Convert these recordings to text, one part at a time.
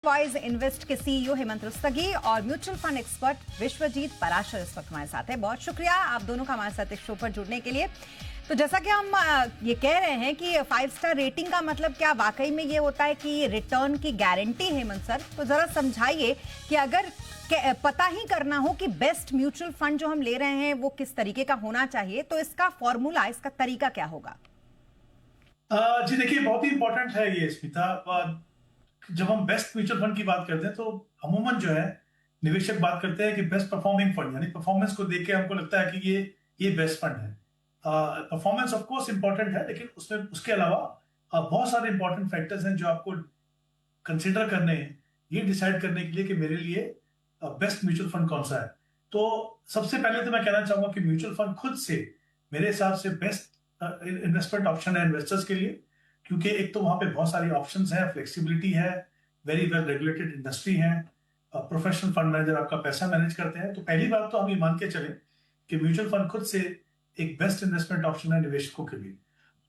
Wise Invest के CEO Hemant Rustagi और mutual fund expert Vishwajeet Parashar इस वक्त हमारे साथ है। बहुत शुक्रिया आप दोनों का हमारे साथ इस शो पर जुड़ने के लिए। तो जैसा कि हम ये कह रहे हैं कि 5 स्टार रेटिंग का मतलब क्या वाकई में ये होता है कि रिटर्न की गारंटी? हेमंत सर, तो जरा समझाइए कि अगर पता ही करना हो कि बेस्ट म्यूचुअल फंड जो हम ले रहे हैं वो किस तरीके का होना चाहिए, तो इसका फॉर्मूला, इसका तरीका क्या होगा? जी देखिए, बहुत ही इंपॉर्टेंट है ये स्मिता। जब हम बेस्ट म्यूचुअल फंड की बात करते हैं तो अमूमन जो है निवेशक बात करते हैं कि बेस्ट परफॉर्मिंग फंड, यानी परफॉर्मेंस को देख के हमको लगता है कि ये बेस्ट फंड है। परफॉर्मेंस ऑफ कोर्स इंपॉर्टेंट है, लेकिन उसमें उसके अलावा बहुत सारे इंपॉर्टेंट फैक्टर्स हैं जो आपको कंसिडर करने हैं ये डिसाइड करने के लिए कि मेरे लिए बेस्ट म्यूचुअल फंड कौन सा है। तो सबसे पहले तो मैं कहना चाहूंगा कि म्यूचुअल फंड खुद से मेरे हिसाब से बेस्ट इन्वेस्टमेंट ऑप्शन है इन्वेस्टर्स के लिए, क्योंकि एक तो वहां पे बहुत सारी ऑप्शंस हैं, फ्लेक्सिबिलिटी है, वेरी वेल रेगुलेटेड इंडस्ट्री है, प्रोफेशनल फंड मैनेजर आपका पैसा मैनेज करते हैं। तो पहली बात तो हम ये मान के चलें कि म्यूचुअल फंड खुद से एक बेस्ट इन्वेस्टमेंट ऑप्शन है निवेशकों के लिए।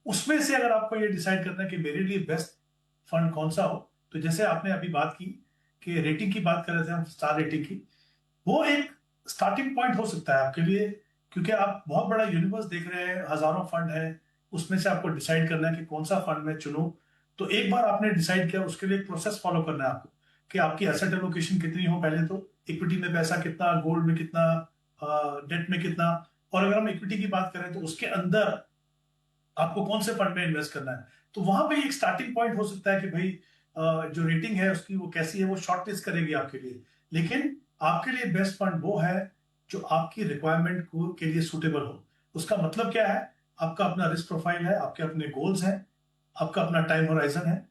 उसमें से अगर आपको ये डिसाइड करना है कि मेरे लिए बेस्ट फंड कौन सा हो, तो जैसे आपने अभी बात की कि रेटिंग की बात कर रहे थे हम, स्टार रेटिंग की, वो एक स्टार्टिंग पॉइंट हो सकता है आपके लिए, क्योंकि आप बहुत बड़ा यूनिवर्स देख रहे हैं, हजारों फंड है, उसमें से आपको डिसाइड करना है कि कौन सा फंड मैं चुनूं। तो एक बार आपने डिसाइड किया, उसके लिए एक प्रोसेस फॉलो करना है आपको कि आपकी एसेट एलोकेशन कितनी हो। पहले तो इक्विटी में पैसा कितना, गोल्ड में कितना, डेट में कितना, और अगर हम इक्विटी की बात करें तो उसके अंदर आपको कौन से फंड में इन्वेस्ट करना है। तो वहां पे एक स्टार्टिंग पॉइंट हो सकता है कि भाई जो रेटिंग है उसकी वो कैसी है, वो शॉर्ट लिस्ट करेगी आपके लिए। लेकिन आपके लिए बेस्ट फंड वो है जो आपकी रिक्वायरमेंट को के लिए सूटेबल हो। उसका मतलब क्या है? आपका अपना रिस्क प्रोफाइल है, आपके अपने गोल्स हैं, आपका अपना टाइम होराइजन है,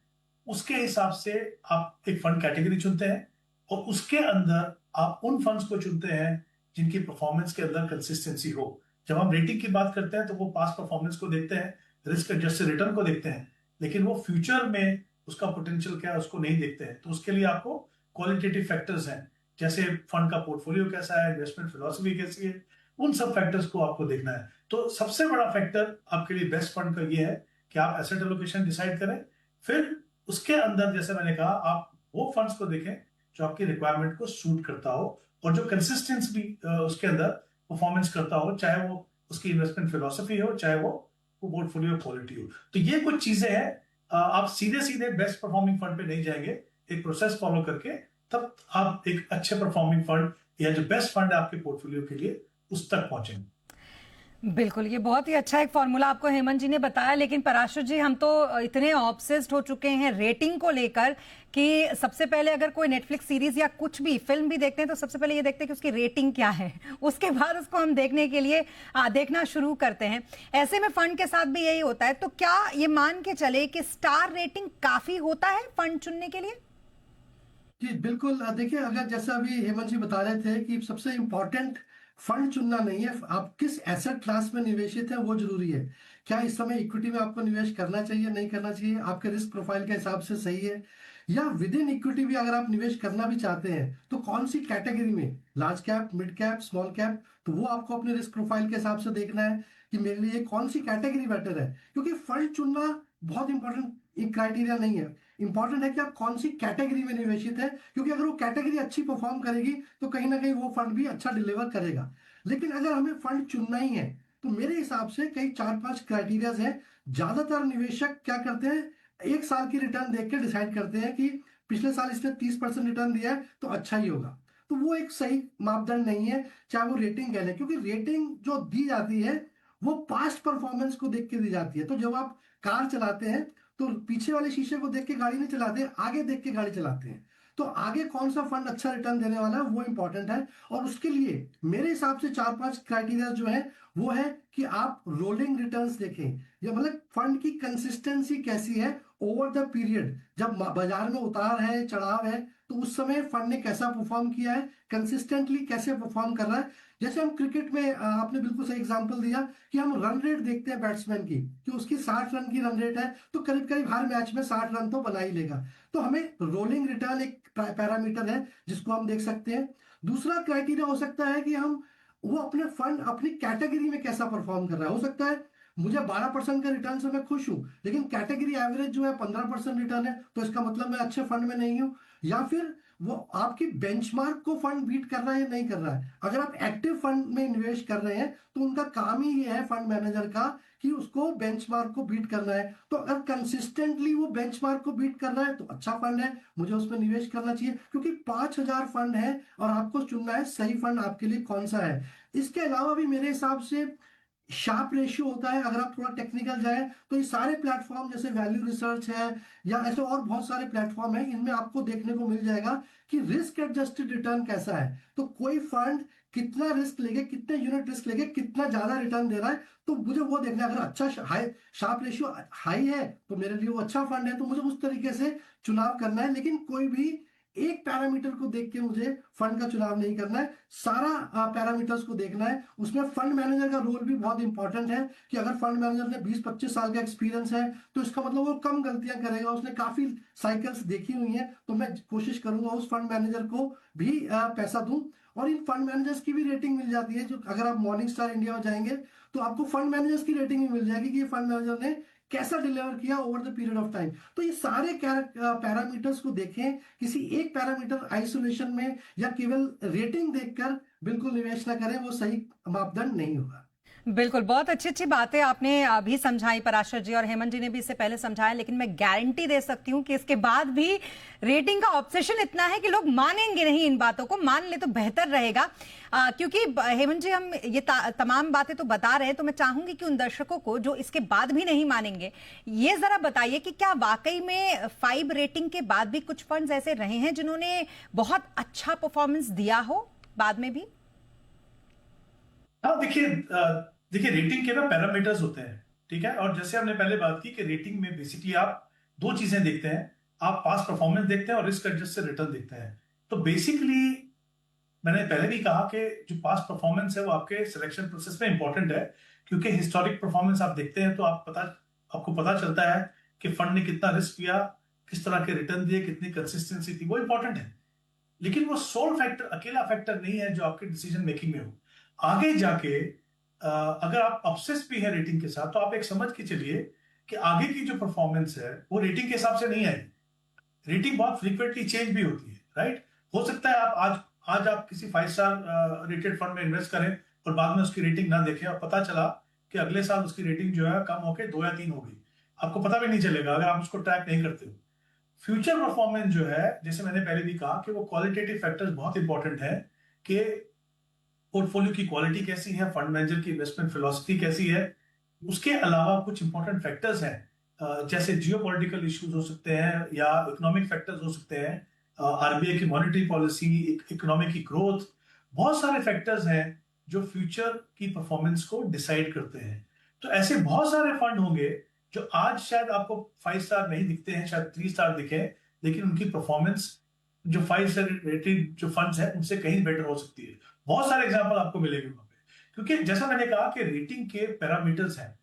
उसके हिसाब से आप एक फंड कैटेगरी चुनते हैं और उसके अंदर आप उन फंड्स को चुनते हैं जिनकी परफॉर्मेंस के अंदर कंसिस्टेंसी हो। जब हम रेटिंग की बात करते हैं तो वो पास्ट परफॉर्मेंस को देखते हैं, रिस्क एडजस्टेड रिटर्न को देखते हैं, लेकिन वो फ्यूचर में उसका पोटेंशियल क्या है उसको नहीं देखते हैं। तो उसके लिए आपको क्वालिटेटिव फैक्टर्स हैं, जैसे फंड का पोर्टफोलियो कैसा है, इन्वेस्टमेंट फिलॉसफी कैसी है, उन सब फैक्टर्स को आपको देखना है। तो सबसे बड़ा फैक्टर आपके लिए बेस्ट फंड का ये है कि आप एसेट एलोकेशन डिसाइड करें, फिर उसके अंदर जैसे मैंने कहा आप वो फंड्स को देखें जो आपकी रिक्वायरमेंट को सूट करता हो और जो कंसिस्टेंस भी उसके अंदर परफॉर्मेंस करता हो, चाहे वो उसकी इन्वेस्टमेंट फिलॉसफी हो, चाहे वो पोर्टफोलियो क्वालिटी हो। तो ये कुछ चीजें हैं, आप सीधे सीधे बेस्ट परफॉर्मिंग फंड पे नहीं जाएंगे, एक प्रोसेस फॉलो करके तब आप एक अच्छे परफॉर्मिंग फंड या जो बेस्ट फंड है आपके पोर्टफोलियो के लिए उस तक पहुंचेंगे। बिल्कुल, ये बहुत ही अच्छा एक फॉर्मूला आपको हेमंत जी ने बताया। लेकिन पराशर जी, हम तो इतने ऑब्सेस्ड हो चुके हैं रेटिंग को लेकर कि सबसे पहले अगर कोई नेटफ्लिक्स सीरीज या कुछ भी फिल्म भी देखते हैं तो सबसे पहले ये देखते हैं कि उसकी रेटिंग क्या है, उसके बाद उसको हम देखने के लिए देखना शुरू करते हैं। ऐसे में फंड के साथ भी यही होता है। तो क्या ये मान के चले कि स्टार रेटिंग काफी होता है फंड चुनने के लिए? जी बिल्कुल। देखिए, अगर जैसा अभी हेमंत जी बता रहे थे कि सबसे इम्पोर्टेंट फंड चुनना नहीं है, आप किस एसेट क्लास में निवेशित है वो जरूरी है। क्या इस समय इक्विटी में आपको निवेश करना चाहिए, नहीं करना चाहिए, आपके रिस्क प्रोफाइल के हिसाब से सही है, या विद इन इक्विटी भी अगर आप निवेश करना भी चाहते हैं तो कौन सी कैटेगरी में, large cap, mid cap, small cap, तो वो आपको अपने रिस्क प्रोफाइल के हिसाब से देखना है कि मेरे लिए कौन सी कैटेगरी बेटर है। क्योंकि फंड चुनना बहुत इंपॉर्टेंट क्राइटेरिया नहीं है, इंपॉर्टेंट है कि आप कौन सी कैटेगरी में निवेशित है। क्योंकि अगर वो कैटेगरी अच्छी परफॉर्म करेगी तो कहीं ना कहीं वो फंड भी अच्छा डिलीवर करेगा। लेकिन अगर हमें फंड चुनना ही है तो मेरे हिसाब से कई 4-5 क्राइटेरियाज हैं। ज्यादातर निवेशक क्या करते हैं, 1 साल की रिटर्न देख के डिसाइड करते हैं कि पिछले साल इसने 30% रिटर्न दिया है तो अच्छा ही होगा। तो वो एक सही मापदंड नहीं है, चाहे वो रेटिंग कह लें, क्योंकि रेटिंग जो दी जाती है वो पास्ट परफॉर्मेंस को देख के दी जाती है। तो जब आप कार चलाते हैं तो पीछे वाले शीशे को देख के गाड़ी नहीं चलाते, आगे देख के गाड़ी चलाते हैं। तो आगे कौन सा फंड अच्छा रिटर्न देने वाला है वो इंपॉर्टेंट है। और उसके लिए मेरे हिसाब से 4-5 क्राइटेरिया जो है वो है कि आप रोलिंग रिटर्न्स देखें, या मतलब फंड की कंसिस्टेंसी कैसी है ओवर द पीरियड। जब बाजार में उतार है, चढ़ाव है, तो उस समय फंड ने कैसा परफॉर्म किया है, कंसिस्टेंटली कैसे परफॉर्म कर रहा है। जैसे हम क्रिकेट में, आपने बिल्कुल सही एग्जांपल दिया कि हम रन रेट देखते हैं बैट्समैन की, कि उसकी 60 रन की रन रेट है तो करीब करीब हर मैच में 60 रन तो बना ही लेगा। तो हमें रोलिंग रिटर्न एक पैरामीटर है जिसको हम देख सकते हैं। दूसरा क्राइटेरिया हो सकता है कि हम वो अपने फंड अपनी कैटेगरी में कैसा परफॉर्म कर रहा है। हो सकता है मुझे 12% का रिटर्न से मैं खुश हूं, लेकिन कैटेगरी एवरेज जो है 15% रिटर्न है, तो इसका मतलब मैं अच्छे फंड में नहीं हूं। या फिर वो आपकी बेंचमार्क को फंड बीट कर रहा है या नहीं कर रहा है। अगर आप एक्टिव फंड में निवेश कर रहे हैं तो उनका काम ही ये है फंड मैनेजर का कि उसको बेंचमार्क को बीट करना है। तो अगर कंसिस्टेंटली वो बेंचमार्क को बीट कर रहा है तो अच्छा फंड है, मुझे उसमें निवेश करना चाहिए, क्योंकि 5,000 फंड है और आपको चुनना है सही फंड आपके लिए कौन सा है। इसके अलावा भी मेरे हिसाब से शार्प रेशियो होता है। अगर आप थोड़ा टेक्निकल जाए तो ये सारे प्लेटफॉर्म जैसे वैल्यू रिसर्च है या ऐसे और बहुत सारे प्लेटफॉर्म है, इनमें आपको देखने को मिल जाएगा कि रिस्क एडजस्टेड रिटर्न कैसा है। तो कोई फंड कितना रिस्क लेके, कितने यूनिट रिस्क लेके कितना ज्यादा रिटर्न दे रहा है, तो मुझे वो देखना है। अगर अच्छा हाई शार्प रेशियो हाई है तो मेरे लिए वो अच्छा फंड है, तो मुझे उस तरीके से चुनाव करना है। लेकिन कोई भी एक पैरामीटर को देख के मुझे फंड का चुनाव नहीं करना है, सारा पैरामीटर्स को देखना है। उसमें फंड मैनेजर का रोल भी बहुत इंपॉर्टेंट है कि अगर फंड मैनेजर ने 20-25 साल का एक्सपीरियंस है तो इसका मतलब वो कम गलतियां करेगा, उसने काफी साइकिल्स देखी हुई हैं। तो मैं कोशिश करूंगा उस फंड मैनेजर को भी पैसा दूं। और इन फंड मैनेजर्स की भी रेटिंग मिल जाती है, जो अगर आप मॉर्निंग स्टार इंडिया में जाएंगे तो आपको फंड मैनेजर्स की रेटिंग भी मिल जाएगी कि ये फंड मैनेजर ने कैसा डिलीवर किया over the period of time. तो ये सारे पैरामीटर्स को देखें, किसी एक पैरामीटर आइसोलेशन में या केवल रेटिंग देखकर बिल्कुल निवेश ना करें, वो सही मापदंड नहीं होगा। बिल्कुल, बहुत अच्छी अच्छी बातें आपने अभी समझाई पराशर जी, और हेमंत जी ने भी इससे पहले समझाया। लेकिन मैं गारंटी दे सकती हूं कि इसके बाद भी रेटिंग का ऑब्सेशन इतना है कि लोग मानेंगे नहीं इन बातों को। मान ले तो बेहतर रहेगा, क्योंकि हेमंत जी हम ये तमाम बातें तो बता रहे हैं, तो मैं चाहूंगी कि उन दर्शकों को जो इसके बाद भी नहीं मानेंगे, ये जरा बताइए कि क्या वाकई में 5 रेटिंग के बाद भी कुछ फंड्स ऐसे रहे हैं जिन्होंने बहुत अच्छा परफॉर्मेंस दिया हो बाद में भी? हाँ, देखिए रेटिंग के ना पैरामीटर्स होते हैं, ठीक है। और जैसे हमने पहले बात की कि रेटिंग में बेसिकली आप दो चीजें देखते हैं, आप पास परफॉर्मेंस देखते हैं और रिस्क एडजस्टेड रिटर्न देखते हैं। तो बेसिकली मैंने पहले भी कहा कि जो पास परफॉर्मेंस है वो आपके सिलेक्शन प्रोसेस में इंपॉर्टेंट है, क्योंकि हिस्टोरिक परफॉर्मेंस आप देखते हैं तो आपको पता चलता है कि फंड ने कितना रिस्क लिया, किस तरह के रिटर्न दिए, कितनी कंसिस्टेंसी थी, वो इंपॉर्टेंट है। लेकिन वो सोल फैक्टर, अकेला फैक्टर नहीं है जो आपके डिसीजन मेकिंग में हो। आगे जाके अगर आप ऑब्सेस भी है रेटिंग के साथ, तो आप एक समझ के चलिए कि आगे की जो परफॉर्मेंस है वो रेटिंग के हिसाब से नहीं आएगी। रेटिंग बहुत फ्रीक्वेंटली चेंज भी होती है, राइट। हो सकता है आप आज आप किसी 5 स्टार रेटेड फंड में इन्वेस्ट करें और बाद में उसकी रेटिंग ना देखें और पता चला कि अगले साल उसकी रेटिंग जो है कम होकर 2 या 3 हो गई। आपको पता भी नहीं चलेगा अगर आप उसको ट्रैक नहीं करते हो। फ्यूचर परफॉर्मेंस जो है, जैसे मैंने पहले भी कहा कि वो क्वालिटेटिव फैक्टर्स बहुत इंपॉर्टेंट है कि पोर्टफोलियो की क्वालिटी कैसी है, फंड मैनेजर की इन्वेस्टमेंट फिलॉसफी कैसी है। उसके अलावा कुछ इंपॉर्टेंट फैक्टर्स हैं, जैसे जियोपॉलिटिकल इश्यूज हो सकते हैं या इकोनॉमिक फैक्टर्स हो सकते हैं, आरबीआई की मॉनेटरी पॉलिसी, इकोनॉमी की ग्रोथ। बहुत सारे फैक्टर्स हैं जो फ्यूचर की परफॉर्मेंस को डिसाइड करते हैं। तो ऐसे बहुत सारे फंड होंगे जो आज शायद आपको 5 स्टार नहीं दिखते हैं, शायद 3 स्टार दिखे, लेकिन उनकी परफॉर्मेंस जो 5 स्टार रेटेड जो फंड्स हैं उनसे कहीं बेटर हो सकती है। बहुत सारे एग्जांपल आपको मिलेंगे वहां पे, क्योंकि जैसा मैंने कहा कि रेटिंग के पैरामीटर्स हैं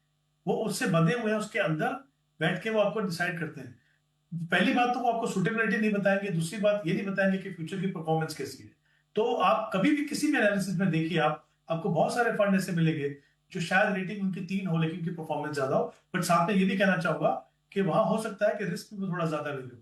वो उससे बंधे हुए हैं, उसके अंदर बैठ के वो आपको डिसाइड करते हैं। पहली बात तो वो आपको सुटेबिलिटी नहीं बताएंगे, दूसरी बात ये नहीं बताएंगे कि फ्यूचर की परफॉर्मेंस कैसी है। तो आप कभी भी किसी भी एनालिसिस में देखिए, आपको बहुत सारे फंड ऐसे मिलेंगे जो शायद रेटिंग उनकी 3 हो लेकिन उनकी परफॉर्मेंस ज्यादा हो। बट साथ में ये भी कहना चाहूंगा कि वहां हो सकता है कि रिस्क भी थोड़ा ज्यादा ले लो।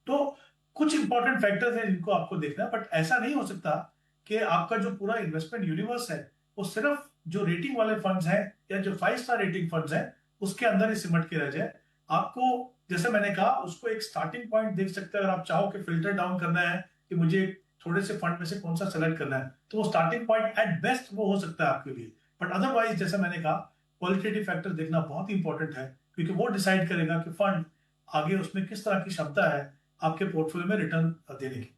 तो कुछ इंपॉर्टेंट फैक्टर्स हैं जिनको आपको देखना है, बट ऐसा नहीं हो सकता कि आपका जो पूरा इन्वेस्टमेंट यूनिवर्स है वो सिर्फ जो रेटिंग वाले फंड्स हैं या जो 5 स्टार रेटिंग फंड्स हैं उसके अंदर ही सिमट के रह जाए। आपको, जैसे मैंने कहा, उसको एक स्टार्टिंग पॉइंट देख सकते हैं। अगर आप चाहो कि फिल्टर डाउन करना है कि मुझे थोड़े से फंड में से कौन सा सेलेक्ट करना है, तो वो स्टार्टिंग पॉइंट एट बेस्ट वो हो सकता है आपके लिए। बट अदरवाइज जैसे मैंने कहा, क्वालिटेटिव फैक्टर देखना बहुत इंपॉर्टेंट है, क्योंकि वो डिसाइड करेगा कि फंड आगे उसमें किस तरह की क्षमता है आपके पोर्टफोलियो में रिटर्न देने की।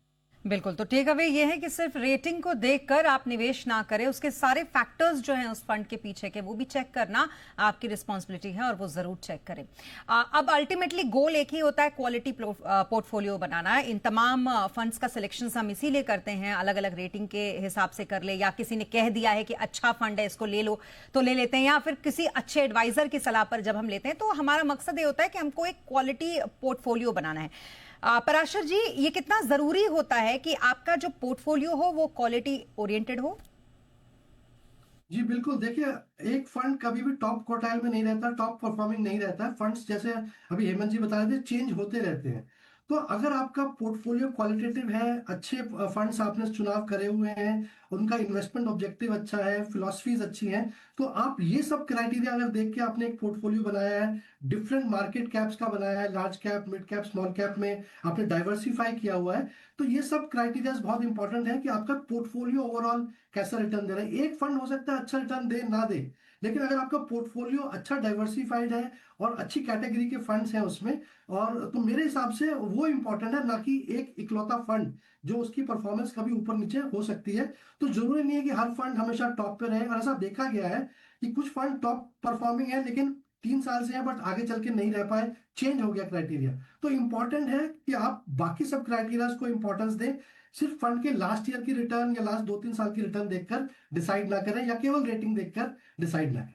बिल्कुल, तो टेक अवे ये है कि सिर्फ रेटिंग को देखकर आप निवेश ना करें, उसके सारे फैक्टर्स जो हैं उस फंड के पीछे के वो भी चेक करना आपकी रिस्पॉन्सिबिलिटी है, और वो जरूर चेक करें। अब अल्टीमेटली गोल एक ही होता है, क्वालिटी पोर्टफोलियो बनाना है। इन तमाम फंड्स का सिलेक्शन हम इसीलिए करते हैं, अलग अलग रेटिंग के हिसाब से कर ले, या किसी ने कह दिया है कि अच्छा फंड है इसको ले लो तो ले लेते हैं, या फिर किसी अच्छे एडवाइजर की सलाह पर जब हम लेते हैं, तो हमारा मकसद ये होता है कि हमको एक क्वालिटी पोर्टफोलियो बनाना है। पराशर जी, ये कितना जरूरी होता है कि आपका जो पोर्टफोलियो हो वो क्वालिटी ओरिएंटेड हो? जी बिल्कुल, देखिए एक फंड कभी भी टॉप क्वार्टाइल में नहीं रहता, टॉप परफॉर्मिंग नहीं रहता है। फंड्स जैसे अभी हेमंत जी बता रहे थे चेंज होते रहते हैं। तो अगर आपका पोर्टफोलियो क्वालिटेटिव है, अच्छे फंड्स आपने चुनाव करे हुए हैं, उनका इन्वेस्टमेंट ऑब्जेक्टिव अच्छा है, फिलॉसफीज अच्छी हैं, तो आप ये सब क्राइटेरिया अगर देख के आपने एक पोर्टफोलियो बनाया है, डिफरेंट मार्केट कैप्स का बनाया है, large cap, mid cap, small cap में आपने डाइवर्सिफाई किया हुआ है, तो ये सब क्राइटेरिया बहुत इंपॉर्टेंट है कि आपका पोर्टफोलियो ओवरऑल कैसा रिटर्न दे रहा है। एक फंड हो सकता है अच्छा रिटर्न दे ना दे, लेकिन अगर आपका पोर्टफोलियो अच्छा डाइवर्सिफाइड है और अच्छी कैटेगरी के फंड्स हैं उसमें, और तो मेरे हिसाब से वो इंपॉर्टेंट है, ना कि एक इकलौता फंड जो उसकी परफॉर्मेंस कभी ऊपर नीचे हो सकती है। तो जरूरी नहीं है कि हर फंड हमेशा टॉप पे रहे, और ऐसा देखा गया है कि कुछ फंड टॉप परफॉर्मिंग है लेकिन 3 साल से है, बट आगे चल के नहीं रह पाए, चेंज हो गया क्राइटेरिया। तो इंपॉर्टेंट है कि आप बाकी सब क्राइटेरिया को इंपॉर्टेंस दें, सिर्फ फंड के लास्ट ईयर की रिटर्न या लास्ट 2-3 साल की रिटर्न देखकर डिसाइड ना करें, या केवल रेटिंग देखकर डिसाइड ना करें।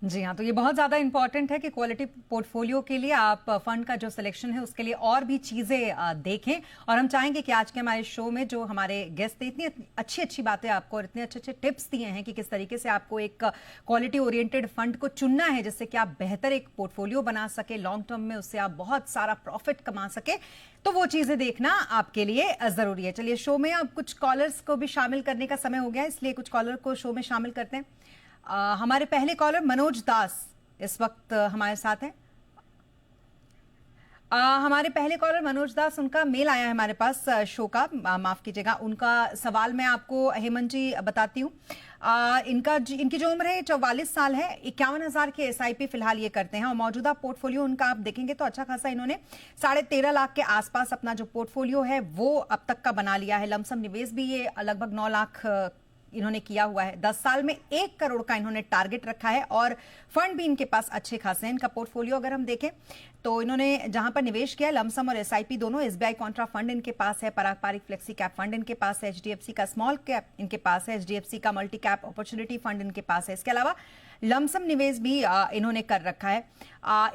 जी हाँ, तो ये बहुत ज़्यादा इंपॉर्टेंट है कि क्वालिटी पोर्टफोलियो के लिए आप फंड का जो सिलेक्शन है उसके लिए और भी चीज़ें देखें। और हम चाहेंगे कि आज के हमारे शो में जो हमारे गेस्ट थे, इतनी अच्छी अच्छी बातें आपको और इतने अच्छे अच्छे टिप्स दिए हैं कि किस तरीके से आपको एक क्वालिटी ओरिएंटेड फंड को चुनना है जिससे कि आप बेहतर एक पोर्टफोलियो बना सके, लॉन्ग टर्म में उससे आप बहुत सारा प्रॉफिट कमा सके। तो वो चीज़ें देखना आपके लिए ज़रूरी है। चलिए, शो में अब कुछ कॉलर्स को भी शामिल करने का समय हो गया, इसलिए कुछ कॉलर को शो में शामिल करते हैं। हमारे पहले कॉलर मनोज दास इस वक्त हमारे साथ हैं। हमारे पहले कॉलर मनोज दास, उनका मेल आया है हमारे पास शो का, माफ कीजिएगा। उनका सवाल मैं आपको हेमंत जी बताती हूँ। इनकी जो उम्र है 44 साल है, 51,000 के SIP फिलहाल ये करते हैं, और मौजूदा पोर्टफोलियो उनका आप देखेंगे तो अच्छा खासा इन्होंने 13.5 लाख के आसपास अपना जो पोर्टफोलियो है वो अब तक का बना लिया है। लमसम निवेश भी ये लगभग 9 लाख इन्होंने किया हुआ है। 10 साल में 1 करोड़ का इन्होंने टारगेट रखा है, और फंड भी इनके पास अच्छे खासे हैं। इनका पोर्टफोलियो अगर हम देखें तो इन्होंने जहां पर निवेश किया है, लमसम और SIP दोनों, SBI कॉन्ट्रा फंड इनके पास है, पारंपरिक फ्लेक्सी कैप फंड इनके पास है, HDFC का स्मॉल कैप इनके पास है, HDFC का मल्टी कैप अपॉर्चुनिटी फंड इनके पास है। इसके अलावा लमसम निवेश भी इन्होंने कर रखा है।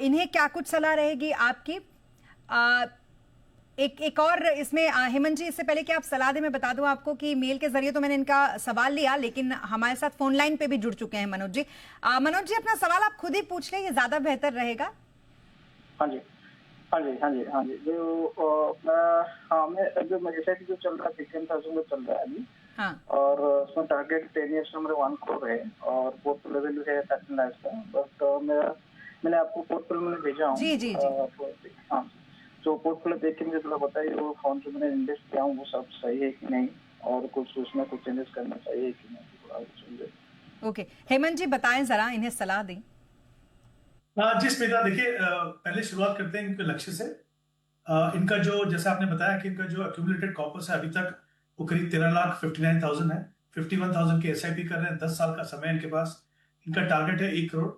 इन्हें क्या कुछ सलाह रहेगी आपकी? एक और इसमें हेमंत जी, इससे पहले कि आप सलाह दें, मैं बता दूं आपको कि मेल के जरिए तो मैंने इनका सवाल लिया, लेकिन हमारे साथ फोन लाइन पे भी जुड़ चुके हैं मनोज जी। मनोज जी, अपना सवाल आप खुद ही पूछ लें, ये ज्यादा बेहतर रहेगा। हाँ जी, हाँ जी, हाँ जी, हाँ जी। मैं जो मेरे साइड जो चल रहा है 15,000 में चल रहा है अभी। हाँ। और उसमें टारगेट 10 ईयर्स में मेरे 1 करोड़ है, और पोर्टफोलियो वैल्यू है 13 लाख का। बट मैंने आपको पोर्टफोलियो में भेजा हूँ। जी जी जी। हाँ, तो पोर्टफोलियो देख के मुझे थोड़ा बताइए, वो फंड जो मैंने इन्वेस्ट किया हूँ वो सब सही है कि नहीं, और कुछ उसमें कुछ चेंजेस करना चाहिए कि नहीं, थोड़ा समझे। ओके, हेमंत जी बताएं जरा, इन्हें सलाह दें। जी स्मिता, देखिए पहले शुरुआत करते हैं इनके लक्ष्य से। इनका जो, जैसा आपने बताया कि इनका जो एक्यूमुलेटेड कॉर्पस है अभी तक वो करीब 13,59,000 है। 51,000 के SIP कर रहे हैं, 10 साल का समय इनके पास। इनका टारगेट है 1 करोड़।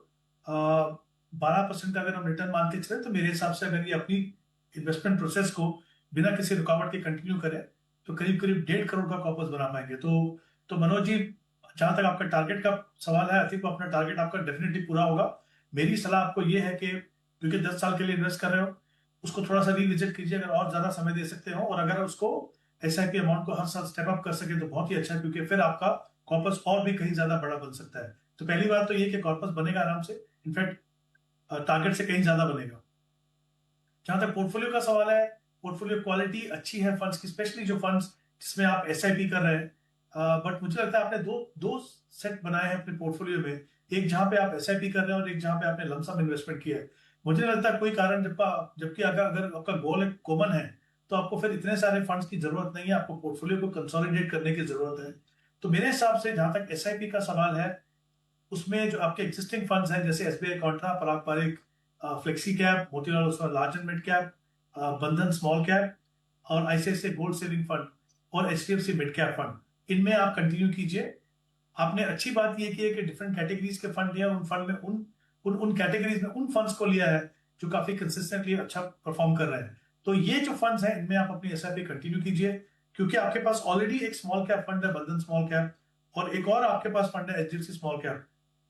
12% का अगर हम रिटर्न मान के चले तो मेरे हिसाब से अगर ये अपनी इन्वेस्टमेंट प्रोसेस को बिना किसी रुकावट के कंटिन्यू करें तो करीब करीब 1.5 करोड़ का कॉर्पस बना पाएंगे। तो मनोज जी, जहां तक आपका टारगेट का सवाल है, आई थिंक अपना टारगेट आपका डेफिनेटली पूरा होगा। मेरी सलाह आपको ये है कि क्योंकि 10 साल के लिए इन्वेस्ट कर रहे हो, उसको थोड़ा सा रिविजिट कीजिए, अगर और ज्यादा समय दे सकते हो, और अगर उसको SIP अमाउंट को हर साल स्टेप अप कर सके तो बहुत ही अच्छा है, क्योंकि फिर आपका कॉर्पस और भी कहीं ज्यादा बड़ा बन सकता है। तो पहली बात तो ये कि कॉर्पस बनेगा आराम से, इनफैक्ट टारगेट से कहीं ज्यादा बनेगा। जहां तक पोर्टफोलियो का सवाल है, पोर्टफोलियो क्वालिटी अच्छी है फंड्स की, स्पेशली जो फंड्स जिसमें आप SIP कर रहे हैं। बट मुझे लगता है आपने दो सेट बनाए हैं अपने पोर्टफोलियो में, एक जहां पे आप SIP कर रहे हैं और एक जहां पे आपने लमसम इन्वेस्टमेंट किया है। मुझे नहीं लगता कोई कारण, जबकि अगर आपका गोल एक कॉमन है तो आपको फिर इतने सारे फंड्स की जरूरत नहीं है, आपको पोर्टफोलियो को कंसोलिडेट करने की जरूरत है। तो मेरे हिसाब से जहां तक SIP का सवाल है, उसमें जो आपके एग्जिस्टिंग फंड्स हैं जैसे SBI कॉन्ट्रा, पारंपरिक flexi cap, Motilal Oswal large and mid cap, बंधन स्मॉल कैप, और ICICI गोल्ड सेविंग फंड और HDFC मिड कैप फंड, इनमें आप कंटिन्यू कीजिए। आपने अच्छी बात यह की है कि डिफरेंट कैटेगरीज के फंड लिया, उन फंड में उन कैटेगरीज में उन फंड्स को लिया है जो काफी कंसिस्टेंटली अच्छा परफॉर्म कर रहे हैं। तो ये जो फंड्स हैं इनमें आप अपनी SIP कंटिन्यू कीजिए, क्योंकि आपके पास ऑलरेडी एक स्मॉल कैप फंड है बंधन स्मॉल कैप, और एक और आपके पास फंड है HDFC स्मॉल कैप।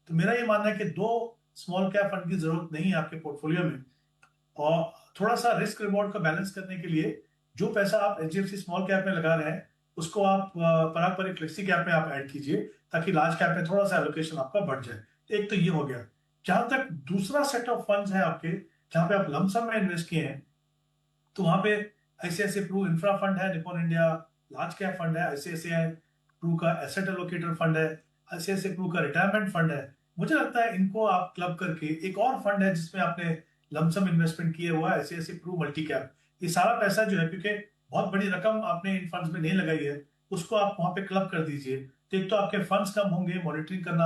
तो मेरा ये मानना है कि 2 स्मॉल कैप फंड की जरूरत नहीं है आपके पोर्टफोलियो में। और थोड़ा सा रिस्क रिवॉर्ड का बैलेंस करने के लिए जो पैसा आप HDFC स्मॉल कैप में लगा रहे हैं उसको आप पारंपरिक फ्लेक्सी कैप में आप ऐड कीजिए, ताकि लार्ज कैप में थोड़ा सा एलोकेशन आपका बढ़ जाए। एक तो ये हो गया। जहां तक दूसरा सेट ऑफ फंड्स है आपके, जहां पे आप लमसम में इन्वेस्ट किए हैं, तो वहां पे ICICI प्रू इंफ्रा फंड है, Nippon India large cap fund है, ICICI प्रू का एसेट एलोकेटर फंड है, ICICI प्रू का रिटायरमेंट फंड है। मुझे लगता है इनको आप क्लब करके, एक और फंड है जिसमें आपने लमसम इन्वेस्टमेंट किए हुआ है, ICICI प्रू मल्टी कैप। ये सारा पैसा जो है, क्योंकि बहुत बड़ी रकम आपने इन फंड्स में नहीं लगाई है, उसको आप वहां पे क्लब कर दीजिए। तो एक तो आपके फंड्स कम होंगे, मॉनिटरिंग करना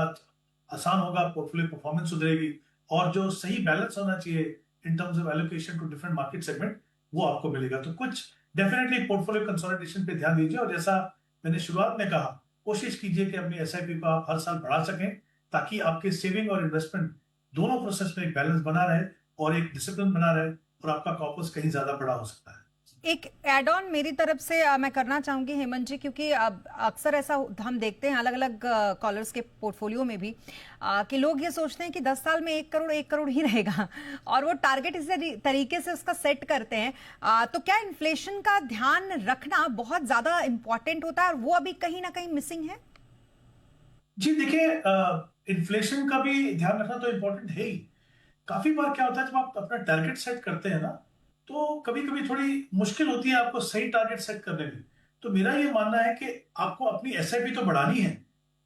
आसान होगा, पोर्टफोलियो परफॉर्मेंस सुधरेगी, और जो सही बैलेंस होना चाहिए in terms of allocation to different market segment, वो आपको मिलेगा। तो कुछ डेफिनेटली पोर्टफोलियो कंसोलिडेशन पे ध्यान दीजिए, और जैसा मैंने शुरुआत में कहा, कोशिश कीजिए कि अपनी SIP को आप हर साल बढ़ा सकें, ताकि आपके सेविंग और इन्वेस्टमेंट दोनों प्रोसेस में एक बैलेंस बना रहे और एक डिसिप्लिन बना रहे, और आपका कॉर्पस कहीं ज्यादा बड़ा हो सकता है। एक एड ऑन मेरी तरफ से मैं करना चाहूंगी हेमंत जी, क्योंकि अब अक्सर ऐसा हम देखते हैं अलग अलग कॉलर्स के पोर्टफोलियो में भी कि लोग ये सोचते हैं कि 10 साल में 1 करोड़ ही रहेगा, और वो टारगेट इस तरीके से उसका सेट करते हैं। तो क्या इन्फ्लेशन का ध्यान रखना बहुत ज्यादा इंपॉर्टेंट होता है, और वो अभी कहीं ना कहीं मिसिंग है? जी देखिए, इन्फ्लेशन का भी ध्यान रखना तो इम्पोर्टेंट है ही। काफी बार क्या होता है, जब आप अपना टारगेट सेट करते हैं ना, तो कभी कभी थोड़ी मुश्किल होती है आपको सही टारगेट सेट करने में। तो मेरा ये मानना है कि आपको अपनी SIP तो बढ़ानी है,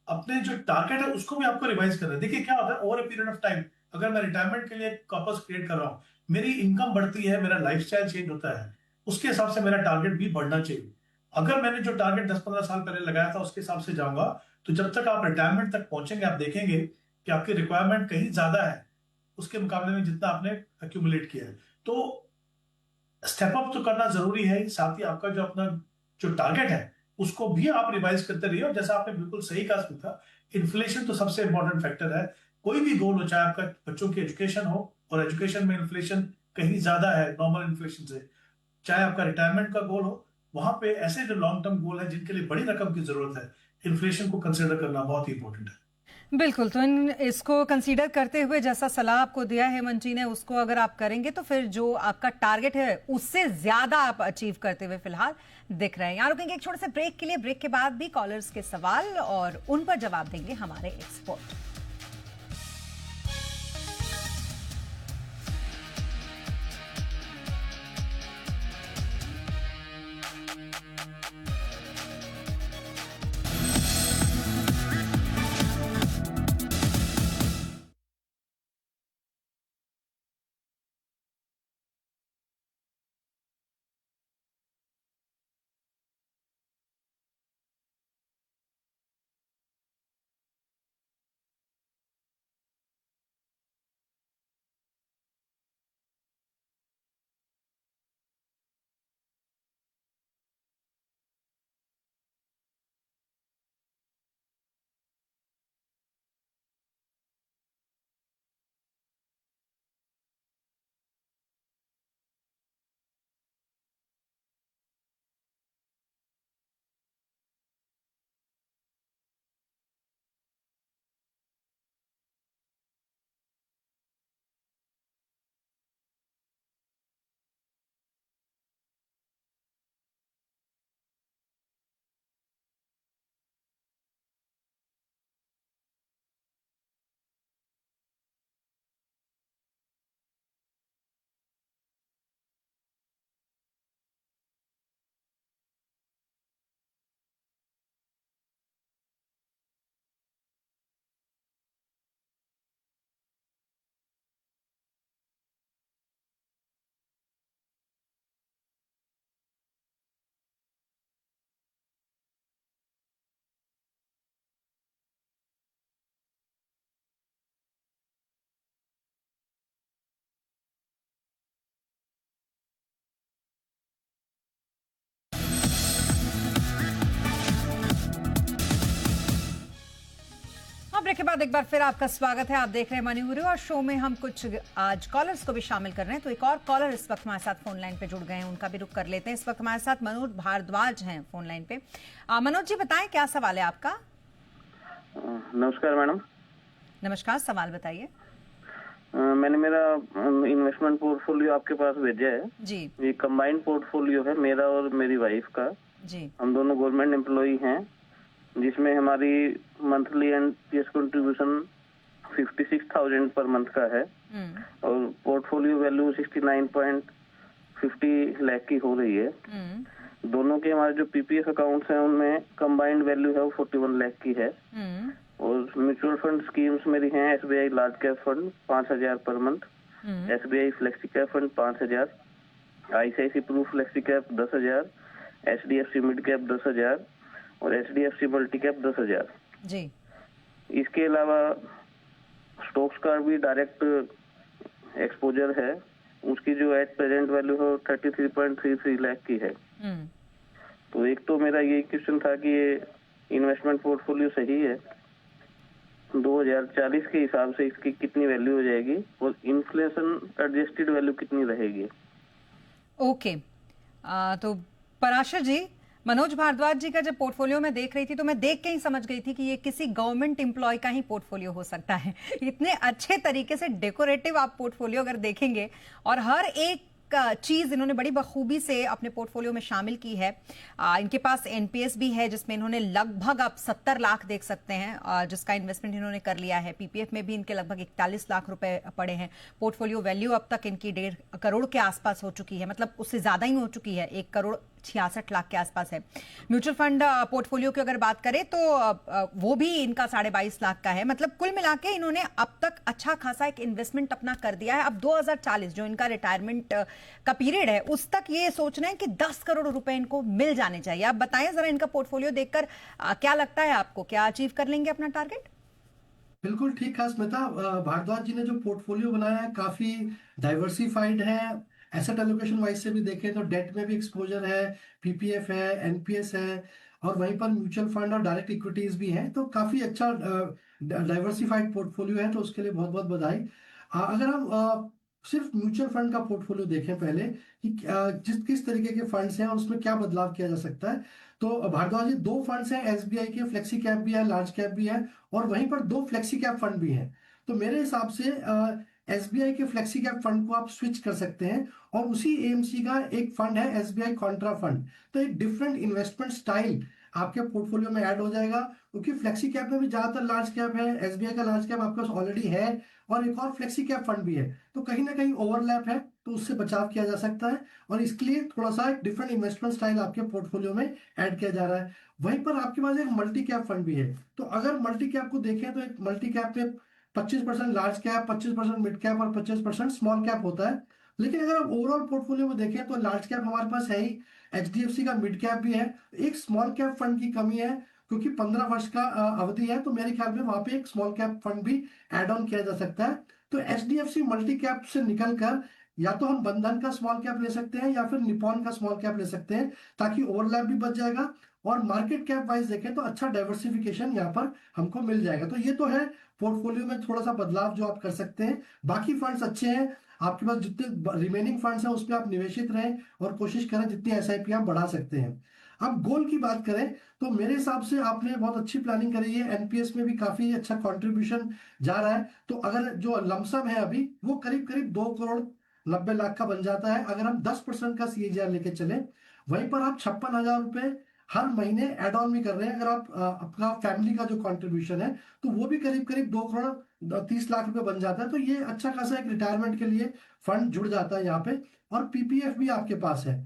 अपने जो टारगेट है उसको भी आपको रिवाइज करना है। देखिए क्या होता है, over a period of time, अगर मैं रिटायरमेंट के लिए कॉर्पस क्रिएट कर रहा हूँ, मेरी इनकम बढ़ती है, मेरा लाइफस्टाइल चेंज होता है, उसके हिसाब से मेरा टारगेट भी बढ़ना चाहिए। अगर मैंने जो टारगेट 10-15 साल पहले लगाया था उसके हिसाब से जाऊंगा, तो जब तक आप रिटायरमेंट तक पहुंचेंगे, आप देखेंगे कि आपकी रिक्वायरमेंट कहीं ज्यादा है उसके मुकाबले में जितना आपने एक्यूमुलेट किया है। तो स्टेप अप तो करना जरूरी है, साथ ही आपका जो अपना जो टारगेट है उसको भी आप रिवाइज करते रहिए। और जैसा आपने बिल्कुल सही कहा स्मिता, इन्फ्लेशन तो सबसे इंपॉर्टेंट फैक्टर है। कोई भी गोल हो, चाहे आपका बच्चों की एजुकेशन हो, और एजुकेशन में इन्फ्लेशन कहीं ज्यादा है नॉर्मल इन्फ्लेशन से, चाहे आपका रिटायरमेंट का गोल हो, वहां पे ऐसे जो लॉन्ग टर्म गोल है जिनके लिए बड़ी रकम की जरूरत है, इन्फ्लेशन को कंसिडर करना बहुत ही इंपॉर्टेंट है। बिल्कुल, तो इसको कंसीडर करते हुए जैसा सलाह आपको दिया है हेमंत जी ने, उसको अगर आप करेंगे तो फिर जो आपका टारगेट है उससे ज्यादा आप अचीव करते हुए फिलहाल दिख रहे हैं। यहाँ रुकेंगे एक छोटे से ब्रेक के लिए। ब्रेक के बाद भी कॉलर्स के सवाल और उन पर जवाब देंगे हमारे एक्सपर्ट। ब्रेक के बाद एक बार फिर आपका स्वागत है। आप देख रहे हैं मनी गुरु, और शो में हम कुछ आज कॉलर्स को भी शामिल कर रहे हैं। तो एक और कॉलर इस वक्त हमारे साथ फोन लाइन पे जुड़ गए हैं, उनका भी रुख कर लेते हैं। इस वक्त हमारे साथ मनोज भारद्वाज हैं फोन लाइन पे। मनोज जी बताएं क्या सवाल है आपका? नमस्कार मैडम। नमस्कार, सवाल बताइए। मैंने मेरा इन्वेस्टमेंट पोर्टफोलियो आपके पास भेजा है जी। ये कंबाइंड पोर्टफोलियो है मेरा और मेरी वाइफ का जी। हम दोनों गवर्नमेंट एम्प्लॉई हैं, जिसमें हमारी monthly and PS contribution 56,000 per month का है और पोर्टफोलियो वैल्यू 69.5 50 लाख की हो रही है। हम्म। दोनों के हमारे जो पीपीएफ अकाउंट्स हैं उनमें कंबाइंड वैल्यू है वो 41 लाख की है। हम्म। और म्यूचुअल फंड स्कीम्स मेरी हैं SBI large cap fund 5,000 per month, SBI flexi cap fund 5,000, ICICI Pru flexi cap 10,000, HDFC mid cap 10,000 और एचडीएफसी मल्टी कैप 10,000 जी। इसके अलावा स्टॉक्स का भी डायरेक्ट एक्सपोजर है, उसकी जो एट प्रेजेंट वैल्यू है 33.33 लाख की है। हम्म। तो एक तो मेरा ये क्वेश्चन था कि ये इन्वेस्टमेंट पोर्टफोलियो सही है, 2040 के हिसाब से इसकी कितनी वैल्यू हो जाएगी और इन्फ्लेशन एडजस्टेड वैल्यू कितनी रहेगी? ओके। तो पराशर जी, मनोज भारद्वाज जी का जब पोर्टफोलियो में देख रही थी तो मैं देख के ही समझ गई थी कि ये किसी गवर्नमेंट एम्प्लॉय का ही पोर्टफोलियो हो सकता है। इतने अच्छे तरीके से डेकोरेटिव आप पोर्टफोलियो अगर देखेंगे और हर एक चीज इन्होंने बड़ी बखूबी से अपने पोर्टफोलियो में शामिल की है। इनके पास एनपीएस भी है जिसमें इन्होंने लगभग आप 70 लाख देख सकते हैं जिसका इन्वेस्टमेंट इन्होंने कर लिया है। पीपीएफ में भी इनके लगभग 41 लाख रुपए पड़े हैं। पोर्टफोलियो वैल्यू अब तक इनकी 1.5 करोड़ के आसपास हो चुकी है, मतलब उससे ज्यादा ही हो चुकी है, 1 करोड़ 66 लाख के आसपास है। म्यूचुअल फंड पोर्टफोलियो की अगर बात करें तो वो भी इनका 22.5 लाख का है। मतलब कुल मिला के इन्होंने अब तक अच्छा खासा एक इन्वेस्टमेंट अपना कर दिया है। अब 2040 जो इनका रिटायरमेंट का पीरियड है उस तक ये सोच रहे हैं कि 10 करोड़ रुपए इनको मिल जाने चाहिए। आप बताएं जरा इनका पोर्टफोलियो देखकर क्या लगता है आपको, क्या अचीव कर लेंगे अपना टारगेट? बिल्कुल ठीक कहा स्मिता। भारद्वाज जी ने जो पोर्टफोलियो बनाया है काफी डाइवर्सिफाइड है। एसेट एलोकेशन वाइज से भी देखें तो डेट में भी एक्सपोजर है, पीपीएफ है, एनपीएस है और वहीं पर म्यूचुअल फंड और डायरेक्ट इक्विटीज भी हैं। तो काफी अच्छा डाइवर्सिफाइड पोर्टफोलियो है, तो उसके लिए बहुत बहुत बधाई। अगर हम सिर्फ म्यूचुअल फंड का पोर्टफोलियो देखें पहले कि जिस किस तरीके के फंड्स हैं और उसमें क्या बदलाव किया जा सकता है, तो भारद्वाज जी 2 फंड्स हैं एसबीआई के, फ्लेक्सी कैप भी है, लार्ज कैप भी है और वहीं पर 2 फ्लेक्सी कैप फंड भी हैं। तो मेरे हिसाब से एसबीआई के फ्लेक्सी कैप फंड को आप स्विच कर सकते हैं और उसी एएमसी का एक फंड है एसबीआई कॉन्ट्रा फंड। तो एक डिफरेंट इन्वेस्टमेंट स्टाइल आपके पोर्टफोलियो में ऐड हो जाएगा, क्योंकि फ्लेक्सी कैप में भी ज्यादातर लार्ज कैप है, एसबीआई का लार्ज कैप आपके पास ऑलरेडी है और एक और फ्लेक्सी कैप फंड भी है, तो कहीं ना कहीं ओवरलैप है, तो उससे बचाव किया जा सकता है और इसके लिए थोड़ा सा एक डिफरेंट इन्वेस्टमेंट स्टाइल आपके पोर्टफोलियो में ऐड किया जा रहा है। वहीं पर आपके पास एक मल्टी कैप फंड भी है। तो अगर मल्टी कैप को देखें तो एक मल्टी कैप में 25% लार्ज कैप, 25% मिड कैप और 25% स्मॉल कैप होता है। लेकिन अगर आप ओवरऑल पोर्टफोलियो में देखें तो लार्ज कैप हमारे पास है ही, एचडीएफसी का मिड कैप भी है, एक स्मॉल कैप फंड की कमी है क्योंकि 15 वर्ष का अवधि है, तो मेरे ख्याल में वहां पे एक स्मॉल कैप फंड भी एड ऑन किया जा सकता है। तो एचडीएफसी मल्टी कैप से निकलकर या तो हम बंधन का स्मॉल कैप ले सकते हैं या फिर निपॉन का स्मॉल कैप ले सकते हैं, ताकि ओवरलैप भी बच जाएगा और मार्केट कैप वाइज देखें तो अच्छा डाइवर्सिफिकेशन यहाँ पर हमको मिल जाएगा। तो ये तो है पोर्टफोलियो में थोड़ा सा बदलाव जो आप कर सकते हैं। बाकी फंड्स अच्छे हैं, आपके पास जितने रिमेनिंग फंड्स हैं उसमें आप निवेशित रहें और कोशिश करें जितनी एसआईपी आप बढ़ा सकते हैं। अब गोल की बात करें तो मेरे हिसाब से आपने बहुत अच्छी प्लानिंग करी है, एनपीएस में भी काफी अच्छा कंट्रीब्यूशन जा रहा है। तो अगर जो लमसम है अभी वो करीब करीब 2 करोड़ 90 लाख का बन जाता है अगर हम 10% का सीएजीआर लेके चले। वहीं पर आप 56,000 रुपए हर महीने एड ऑन भी कर रहे हैं। अगर आप अपना फैमिली का जो कंट्रीब्यूशन है तो वो भी करीब करीब 2 करोड़ 30 लाख रुपए बन जाता है। तो ये अच्छा खासा एक रिटायरमेंट के लिए फंड जुड़ जाता है यहाँ पे, और पीपीएफ भी आपके पास है।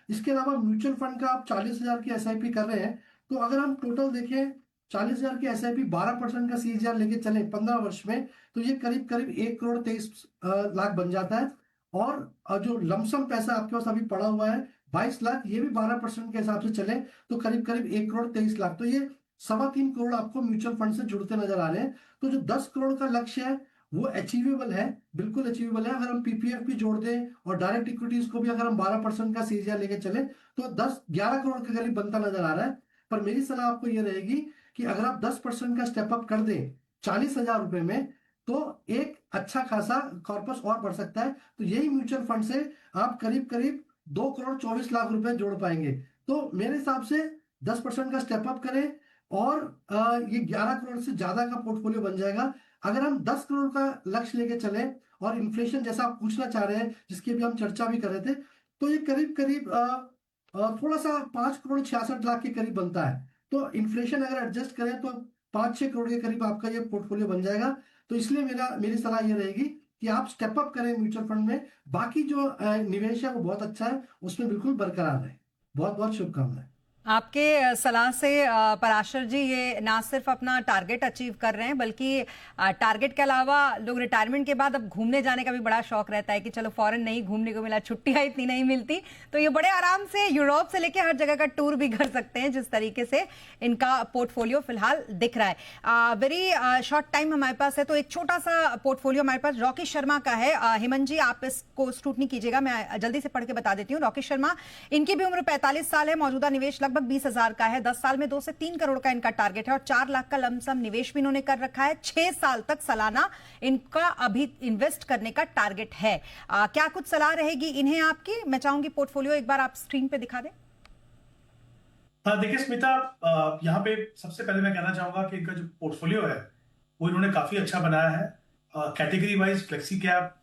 इसके अलावा म्यूचुअल फंड का आप 40,000 की एसआईपी कर रहे हैं, तो अगर हम टोटल देखें 40,000 की एसआईपी 12% का सीएजीआर लेके चले 15 वर्ष में, तो ये करीब करीब 1 करोड़ 23 लाख बन जाता है। और जो लमसम पैसा आपके पास अभी पड़ा हुआ है 22 लाख, ये भी 12% के हिसाब से चले तो करीब करीब 1 करोड़ 23 लाख। तो ये 3.25 करोड़ आपको म्यूचुअल फंड से जुड़ते नजर आ रहे हैं। तो जो 10 करोड़ का लक्ष्य है वो अचीवेबल है, बिल्कुल अचीवेबल है। अगर हम पीपीएफ भी जोड़ दें और डायरेक्ट इक्विटीज को भी अगर हम 12% का सीजीआर लेके चले तो 10-11 करोड़ के करीब बनता नजर आ रहा है। पर मेरी सलाह आपको ये रहेगी कि अगर आप 10% का स्टेप अप कर दें 40,000 रुपए में, तो एक अच्छा खासा कॉर्पस और बढ़ सकता है। तो यही म्यूचुअल फंड से आप करीब करीब 2 करोड़ 24 लाख रुपए जोड़ पाएंगे। तो मेरे हिसाब से 10% का स्टेप अप करें और ये 11 करोड़ से ज्यादा का पोर्टफोलियो बन जाएगा। अगर हम 10 करोड़ का लक्ष्य लेके चले और इन्फ्लेशन जैसा आप पूछना चाह रहे हैं जिसकी भी हम चर्चा भी कर रहे थे, तो ये करीब करीब थोड़ा सा 5 करोड़ 66 लाख के करीब बनता है। तो इन्फ्लेशन अगर एडजस्ट करें तो 5-6 करोड़ के करीब आपका ये पोर्टफोलियो बन जाएगा। तो इसलिए मेरी सलाह ये रहेगी कि आप स्टेप अप करें म्यूचुअल फंड में। बाकी जो निवेश है वो बहुत अच्छा है, उसमें बिल्कुल बरकरार रहे। बहुत बहुत शुभकामनाएं। आपके सलाह से पराशर जी ये ना सिर्फ अपना टारगेट अचीव कर रहे हैं बल्कि टारगेट के अलावा लोग रिटायरमेंट के बाद अब घूमने जाने का भी बड़ा शौक रहता है कि चलो फॉरेन नहीं घूमने को मिला, छुट्टियां इतनी नहीं मिलती, तो ये बड़े आराम से यूरोप से लेके हर जगह का टूर भी कर सकते हैं, जिस तरीके से इनका पोर्टफोलियो फिलहाल दिख रहा है। वेरी शॉर्ट टाइम हमारे पास है, तो एक छोटा सा पोर्टफोलियो हमारे पास रॉकी शर्मा का है। हेमंत जी आप इसको स्क्रूटनी कीजिएगा, मैं जल्दी से पढ़ के बता देती हूँ। रॉकी शर्मा, इनकी भी उम्र 45 साल है, मौजूदा निवेश लगभग 20,000 का है, 10 साल में 2 से 3 करोड़ का इनका टारगेट है और 4 लाख का लमसम निवेश भी इन्होंने कर रखा है। 6 साल तक सालाना इनका अभी इन्वेस्ट करने का टारगेट है। क्या कुछ सलाह रहेगी इन्हें आपकी? मैं चाहूंगी पोर्टफोलियो एक बार आप स्क्रीन पे दिखा दें। देखिए स्मिता, यहाँ पे सबसे पहले मैं कहना चाहूंगा कि इनका जो पोर्टफोलियो है वो इन्होंने काफी अच्छा बनाया है। Category wise flexi cap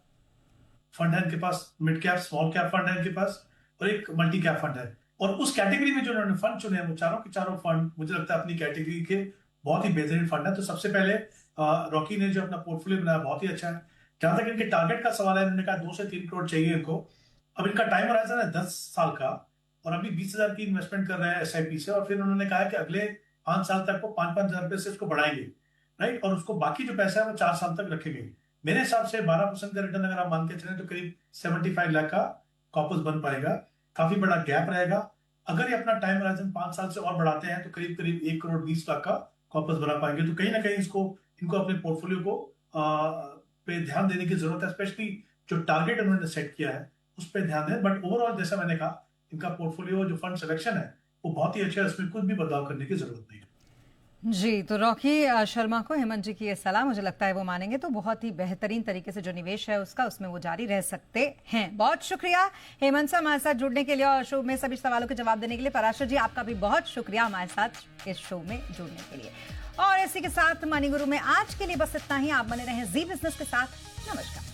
fund है इनके पास, mid cap small cap fund है इनके पास और एक मल्टी कैप फंड है। और उस कैटेगरी में जो उन्होंने फंड चुने हैं वो चारों के चारों फंड मुझे लगता है अपनी कैटेगरी के बहुत ही बेहतरीन फंड है। तो सबसे पहले रॉकी ने जो अपना पोर्टफोलियो बनाया बहुत ही अच्छा है। जहां तक इनके टारगेट का सवाल है, इन्होंने कहा 2 से 3 करोड़ चाहिए इनको। अब इनका टाइम होराइजन है 10 साल का और अभी 20,000 की इन्वेस्टमेंट कर रहे हैं SIP से, और फिर उन्होंने कहा कि अगले 5 साल तक वो 5-5 हजार रुपए से इसको बढ़ाएंगे, राइट, और उसको बाकी जो पैसा है वो 4 साल तक रखेंगे। मेरे हिसाब से 12% का रिटर्न अगर आप मान के चले तो करीब 75 लाख का कॉर्पस बन पाएगा। काफी बड़ा गैप रहेगा। अगर ये अपना टाइम होराइजन 5 साल से और बढ़ाते हैं तो करीब करीब 1 करोड़ 20 लाख का कॉर्पस बना पाएंगे। तो कहीं ना कहीं इनको अपने पोर्टफोलियो को पे ध्यान देने की जरूरत है, स्पेशली जो टारगेट उन्होंने सेट किया है उस पर ध्यान दें। बट ओवरऑल जैसा मैंने कहा, इनका पोर्टफोलियो जो फंड सिलेक्शन है वो बहुत ही अच्छा है, इसमें कुछ भी बदलाव करने की जरूरत नहीं है। जी, तो रॉकी शर्मा को हेमंत जी की ये सलाह मुझे लगता है वो मानेंगे तो बहुत ही बेहतरीन तरीके से जो निवेश है उसका उसमें वो जारी रह सकते हैं। बहुत शुक्रिया हेमंत साहब हमारे साथ जुड़ने के लिए और शो में सभी सवालों के जवाब देने के लिए। पराशर जी आपका भी बहुत शुक्रिया हमारे साथ इस शो में जुड़ने के लिए। और इसी के साथ मनी गुरु में आज के लिए बस इतना ही। आप बने रहें जी बिजनेस के साथ। नमस्कार।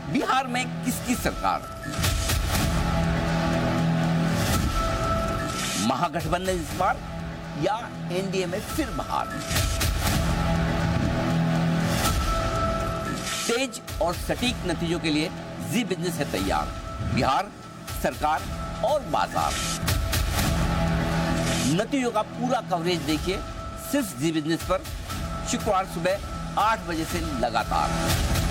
बिहार में किसकी सरकार? महागठबंधन इस बार या एनडीए में फिर बहार? तेज और सटीक नतीजों के लिए जी बिजनेस है तैयार। बिहार, सरकार और बाजार, नतीजों का पूरा कवरेज देखिए सिर्फ जी बिजनेस पर, शुक्रवार सुबह 8 बजे से लगातार।